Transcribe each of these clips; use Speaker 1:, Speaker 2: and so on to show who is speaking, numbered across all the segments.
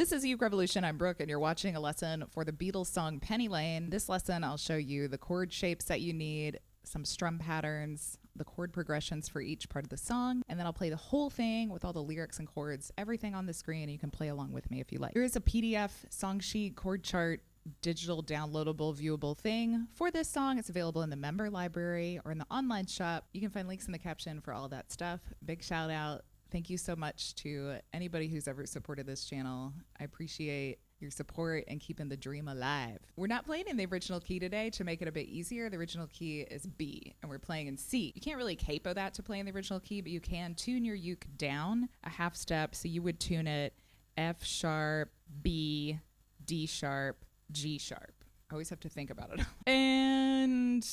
Speaker 1: This is Uke Revolution. I'm Brooke, and you're watching a lesson for the Beatles song Penny Lane. This lesson, I'll show you the chord shapes that you need, some strum patterns, the chord progressions for each part of the song, and then I'll play the whole thing with all the lyrics and chords, everything on the screen, and you can play along with me if you like. There is a PDF song sheet, chord chart, digital downloadable viewable thing for this song. It's available in the member library or in the online shop. You can find links in the caption for all that stuff. Big shout out. Thank you so much to anybody who's ever supported this channel. I appreciate your support and keeping the dream alive. We're not playing in the original key today to make it a bit easier. The original key is B and we're playing in C. You can't really capo that to play in the original key, but you can tune your uke down a half step. So you would tune it F sharp, B, D sharp, G sharp. I always have to think about it. And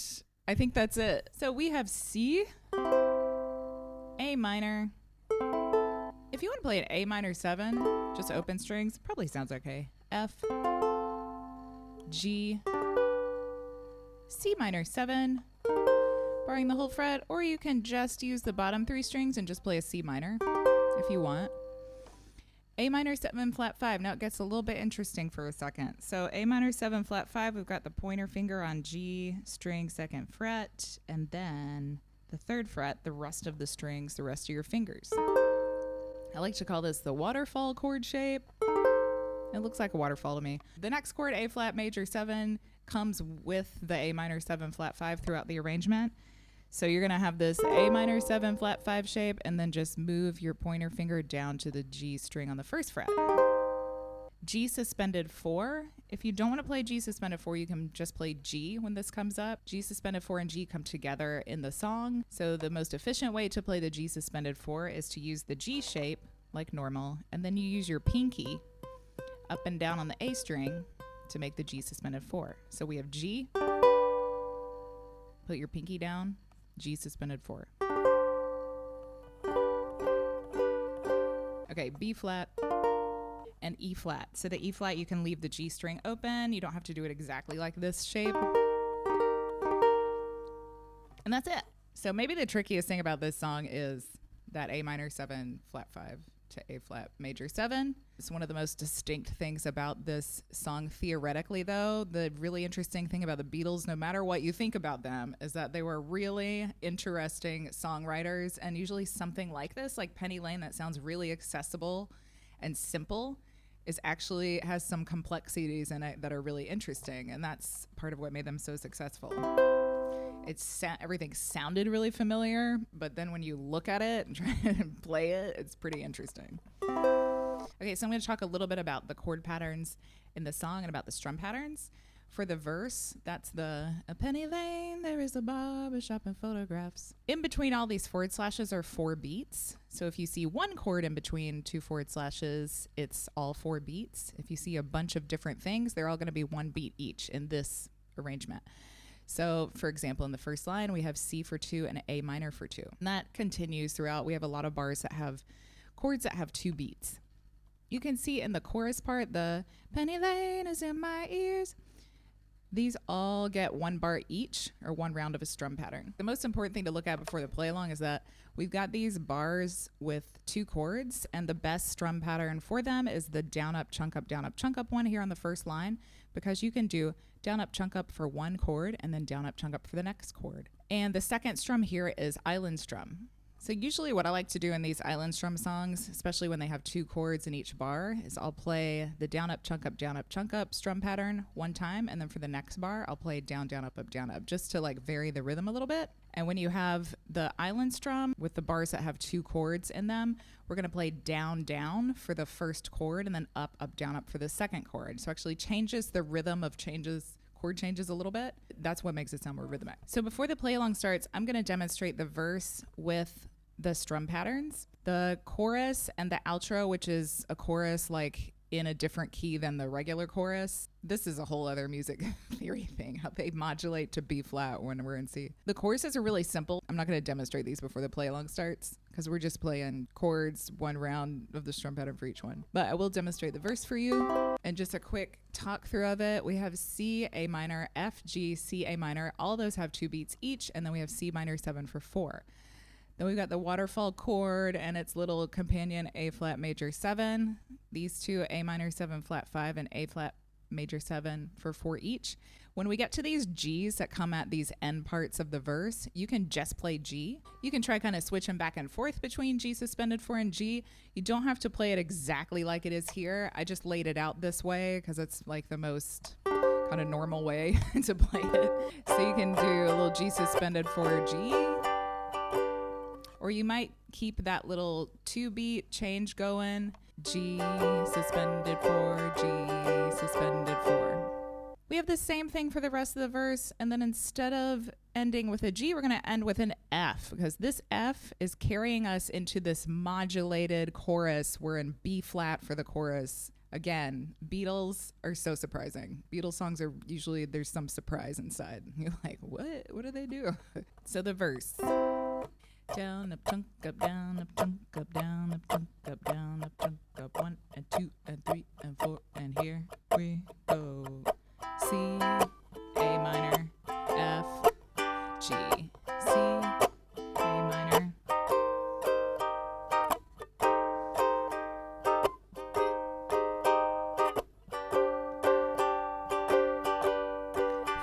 Speaker 1: I think that's it. So we have C, A minor. If you want to play an A minor 7, just open strings, probably sounds okay. F, G, C minor 7, barring the whole fret, or you can just use the bottom 3 strings and just play a C minor if you want. A minor 7 flat 5. Now it gets a little bit interesting for a second. So A minor 7 flat 5, we've got the pointer finger on G string 2nd fret, and then the 3rd fret, the rest of the strings, the rest of your fingers. I like to call this the waterfall chord shape. It looks like a waterfall to me. The next chord, A flat major 7, comes with the A minor 7 flat 5 throughout the arrangement. So you're going to have this A minor 7 flat 5 shape, and then just move your pointer finger down to the G string on the 1st fret. G suspended 4. If you don't want to play G suspended 4, you can just play G when this comes up. G suspended 4 and G come together in the song. So the most efficient way to play the G suspended 4 is to use the G shape like normal, and then you use your pinky up and down on the A string to make the G suspended 4. So we have G, put your pinky down, G suspended 4. Okay, B flat and E flat. So the E flat, you can leave the G string open. You don't have to do it exactly like this shape. And that's it. So maybe the trickiest thing about this song is that A minor 7 flat 5 to A flat major 7. It's one of the most distinct things about this song theoretically, though. The really interesting thing about the Beatles, no matter what you think about them, is that they were really interesting songwriters, and usually something like this, like Penny Lane, that sounds really accessible and simple, is actually has some complexities in it that are really interesting, and that's part of what made them so successful. Everything sounded really familiar, but then when you look at it and try and play it, it's pretty interesting. Okay, so I'm going to talk a little bit about the chord patterns in the song and about the strum patterns. For the verse, that's the "A penny lane, there is a barber shop and photographs." In between all these forward slashes are 4 beats. So if you see one chord in between 2 forward slashes, it's all 4 beats. If you see a bunch of different things, they're all going to be 1 beat each in this arrangement. So, for example, in the first line, we have C for 2 and A minor for 2. And that continues throughout. We have a lot of bars that have chords that have 2 beats. You can see in the chorus part, the "Penny Lane is in my ears." These all get 1 bar each, or 1 round of a strum pattern. The most important thing to look at before the play along is that we've got these bars with 2 chords, and the best strum pattern for them is the down, up, chunk up one here on the first line, because you can do down, up, chunk up for 1 chord, and then down, up, chunk up for the next chord. And the second strum here is island strum. So usually what I like to do in these island strum songs, especially when they have 2 chords in each bar, is I'll play the down, up, chunk up strum pattern 1 time, and then for the next bar, I'll play down, up, just to like vary the rhythm a little bit. And when you have the island strum with the bars that have 2 chords in them, we're going to play down, down for the first chord, and then up, down, up for the second chord. So actually changes the rhythm of chord changes a little bit. That's what makes it sound more rhythmic. So before the play along starts, I'm going to demonstrate the verse with the strum patterns, the chorus and the outro, which is a chorus like in a different key than the regular chorus. This is a whole other music theory thing, how they modulate to B flat when we're in C. The choruses are really simple. I'm not going to demonstrate these before the play along starts because we're just playing chords, 1 round of the strum pattern for each one. But I will demonstrate the verse for you. And just a quick talk through of it. We have C, A minor, F, G, C, A minor. All those have 2 beats each. And then we have C minor 7 for 4. Then we've got the waterfall chord and its little companion A flat major 7. These two, A minor 7 flat 5 and A flat major 7 for 4 each. When we get to these G's that come at these end parts of the verse, you can just play G. You can try kind of switching back and forth between G suspended 4 and G. You don't have to play it exactly like it is here. I just laid it out this way because it's like the most kind of normal way to play it. So you can do a little G suspended 4 G. Or you might keep that little 2-beat change going. G suspended 4, G suspended 4. We have the same thing for the rest of the verse, and then instead of ending with a G, we're going to end with an F, because this F is carrying us into this modulated chorus. We're in B flat for the chorus. Again, Beatles are so surprising. Beatles songs are usually, there's some surprise inside. You're like, what? What do they do? So the verse. Down, up, chunk, up, down, up, chunk, up, down, up, chunk, up, down, up, chunk, up, 1 and 2 and 3 and 4, and here we go. C, A minor, F, G, C, A minor.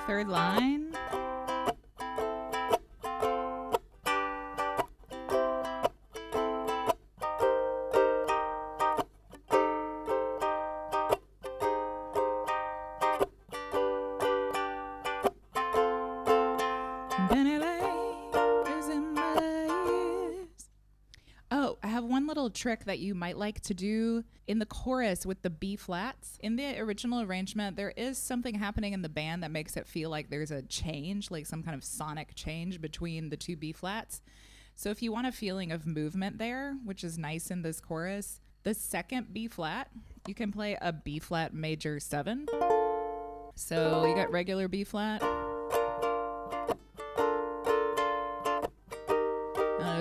Speaker 1: Third line. Trick that you might like to do in the chorus with the B flats. In the original arrangement, there is something happening in the band that makes it feel like there's a change, like some kind of sonic change between the two B flats. So if you want a feeling of movement there, which is nice in this chorus, the second B flat, you can play a B flat major 7. So you got regular B flat.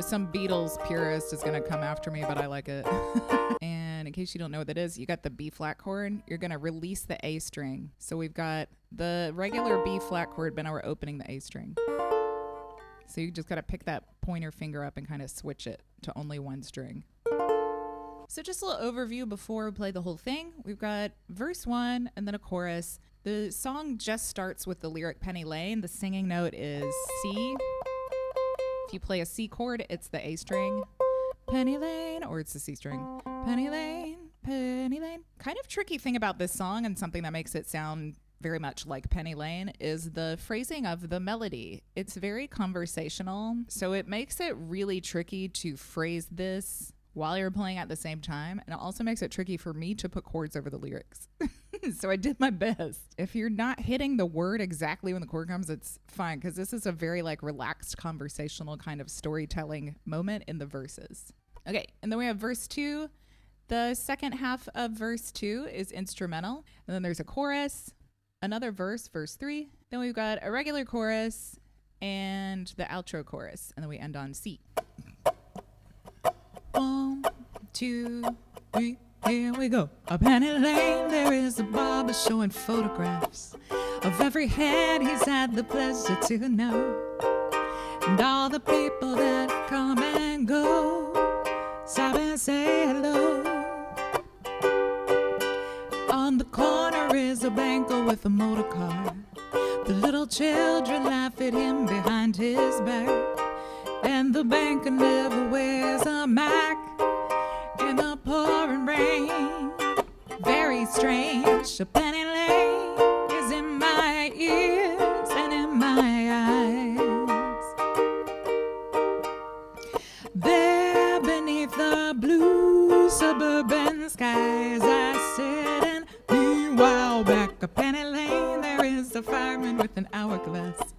Speaker 1: Some Beatles purist is going to come after me, but I like it. And in case you don't know what that is, you got the B flat chord. You're going to release the A string. So we've got the regular B flat chord, but now we're opening the A string. So you just got to pick that pointer finger up and kind of switch it to only one string. So just a little overview before we play the whole thing. We've got verse 1 and then a chorus. The song just starts with the lyric Penny Lane. The singing note is C. If you play a C chord, it's the A string, Penny Lane, or it's the C string, Penny Lane, Penny Lane. Kind of tricky thing about this song, and something that makes it sound very much like Penny Lane, is the phrasing of the melody. It's very conversational, so it makes it really tricky to phrase this while you're playing at the same time, and it also makes it tricky for me to put chords over the lyrics. So I did my best. If you're not hitting the word exactly when the chord comes, it's fine, because this is a very like relaxed conversational kind of storytelling moment in the verses. Okay, and then we have verse 2. The second half of verse 2 is instrumental, and then there's a chorus, another verse, verse 3. Then we've got a regular chorus and the outro chorus, and then we end on C. 1, 2, 3. Here we go. Up Penny Lane, there is a barber showing photographs of every head he's had the pleasure to know, and all the people that come and go. Stop and say hello. On the corner is a banker with a motor car. The little children laugh at him behind his back, and the banker never wears a Mac in the pouring rain. Very strange. A Penny Lane is in my ears and in my eyes. There beneath the blue suburban skies I sit, and meanwhile back a Penny Lane there is a fireman with an hourglass,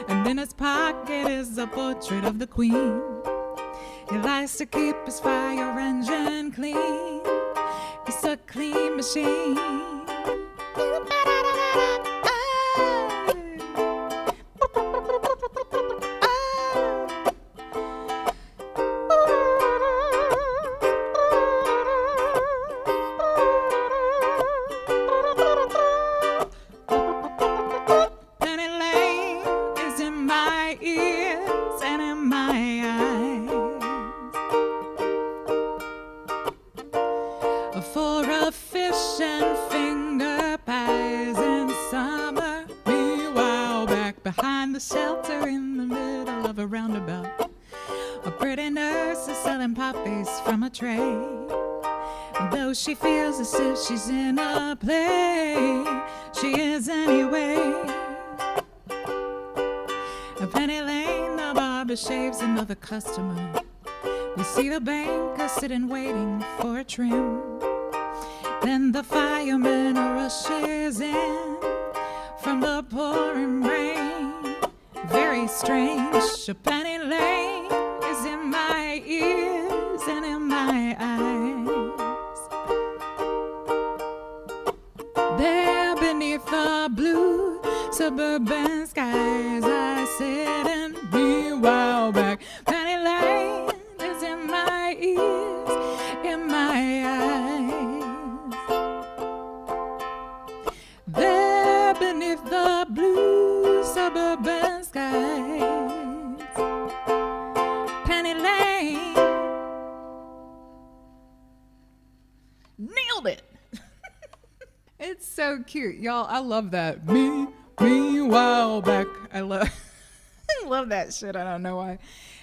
Speaker 1: and in his pocket is a portrait of the Queen. He likes to keep his fire engine clean. It's a clean machine. Penny Lane is in my ears and in my eyes. tray. Though she feels as if she's in a play, she is anyway. A Penny Lane, the barber shaves another customer. We see the banker sitting waiting for a trim. Then the fireman rushes in from the pouring rain. Very strange, a Penny Lane is in my ears and in my eyes. There beneath the blue suburban skies, I sit and be while back. Penny Lane is in my ears, in my eyes. There beneath the blue suburban skies, Penny Lane. Nailed it. It's so cute, y'all. I love that. Me while back. I love that shit. I don't know why.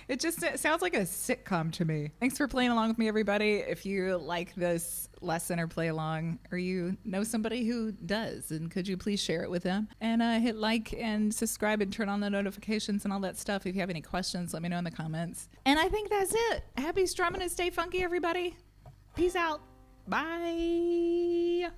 Speaker 1: It sounds like a sitcom to me. Thanks for playing along with me, everybody. If you like this lesson or play along, or you know somebody who does, and could you please share it with them? And hit like and subscribe and turn on the notifications and all that stuff. If you have any questions, let me know in the comments. And I think that's it. Happy strumming and stay funky, everybody. Peace out. Bye.